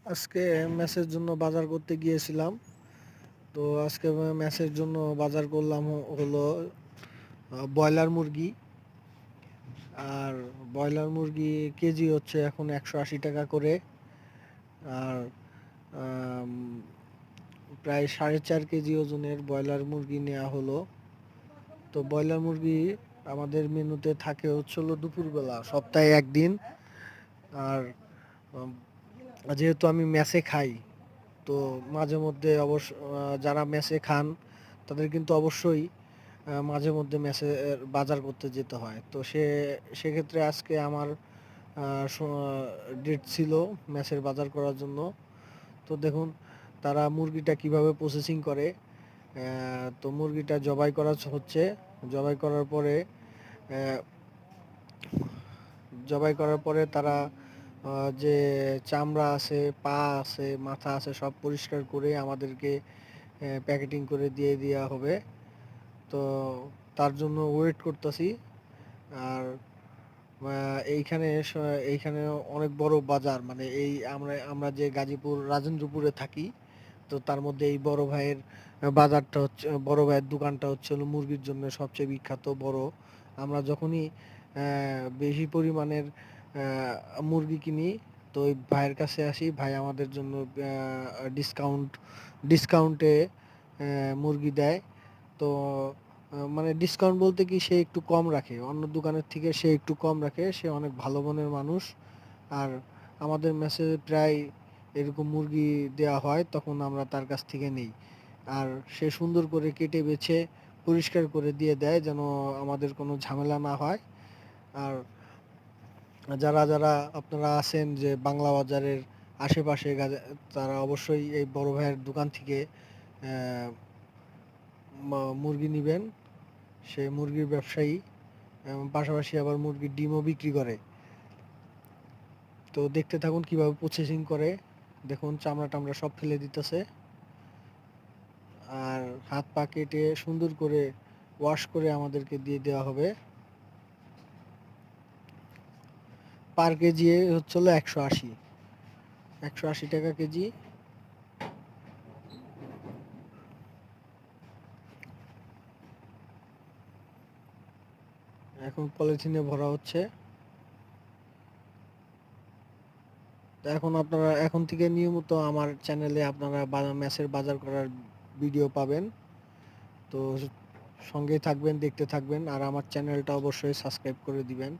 আজকে ম্যাচের জন্য বাজার করতে গিয়েছিলাম। তো আজকে ম্যাচের জন্য বাজার করলাম হলো ব্রয়লার মুরগি। আর ব্রয়লার মুরগি কেজি হচ্ছে এখন 180 টাকা করে। আর আম, প্রায় 4.5 কেজি ওজনের ব্রয়লার মুরগি নেওয়া হলো। তো ব্রয়লার মুরগি আমাদের মেনুতে থাকে হলো দুপুরবেলা সপ্তাহে একদিন। আর উম, যেহেতু আমি ম্যাচে খাই, তো মাঝে মধ্যে অবশ্য যারা মেসে খান তাদের কিন্তু অবশ্যই মাঝে মধ্যে মেসে বাজার করতে যেতে হয়। তো সেক্ষেত্রে আজকে আমার ডেট ছিল মেসের বাজার করার জন্য। তো দেখুন তারা মুরগিটা কিভাবে প্রসেসিং করে। তো মুরগিটা জবাই করা হচ্ছে। জবাই করার পরে আহ, জবাই করার পরে তারা যে চামড়া আছে, পা আছে, মাথা আছে সব পরিষ্কার করে আমাদেরকে প্যাকেটিং করে দিয়ে দেওয়া হবে। তো তার জন্য ওয়েট করতেছি। আর এইখানে অনেক বড় বাজার, মানে এই আমরা আমরা যে গাজীপুর রাজেন্দ্রপুরে থাকি, তো তার মধ্যে এই বড় ভাইয়ের বাজারটা হচ্ছে, বড় ভাইয়ের দোকানটা হচ্ছে হলো মুরগির জন্য সবচেয়ে বিখ্যাত বড়। আমরা যখনই বেশি পরিমাণের মুরগি কিনি, তো ওই ভাইয়ের কাছে আসি, ভাই আমাদের জন্য ডিসকাউন্টে মুরগি দেয়। তো মানে ডিসকাউন্ট বলতে কি, সে একটু কম রাখে অন্য দোকানের থেকে, সে একটু কম রাখে, সে অনেক ভালো মনের মানুষ। আর আমাদের মেসে প্রায় এরকম মুরগি দেওয়া হয়, তখন আমরা তার কাছ থেকে নেই। আর সে সুন্দর করে কেটে বেছে পরিষ্কার করে দিয়ে দেয়, যেন আমাদের কোনো ঝামেলা না হয়। আর যারা যারা আপনারা আছেন যে বাংলা বাজারের আশেপাশে তারা অবশ্যই এই বড় ভাইয়ের দোকান থেকে মুরগি নেবেন। সে মুরগির ব্যবসায়ী, পাশাপাশি আবার মুরগির ডিমও বিক্রি করে। তো দেখতে থাকুন কিভাবে প্রসেসিং করে। দেখুন চামড়া টামড়া সব ফেলে দিতেছে। আর হাত পা কেটে সুন্দর করে ওয়াশ করে আমাদেরকে দিয়ে দেওয়া হবে। পার কেজি হচ্ছে হলো 180, 180 টাকা কেজি। এখন পলিথিনে ভরা হচ্ছে। তো এখন থেকে নিয়মিত আমার চ্যানেলে আপনারা ম্যাচের বাজার করার ভিডিও পাবেন। তো সঙ্গেই থাকবেন, দেখতে থাকবেন, আর আমার চ্যানেলটা অবশ্যই সাবস্ক্রাইব করে দিবেন।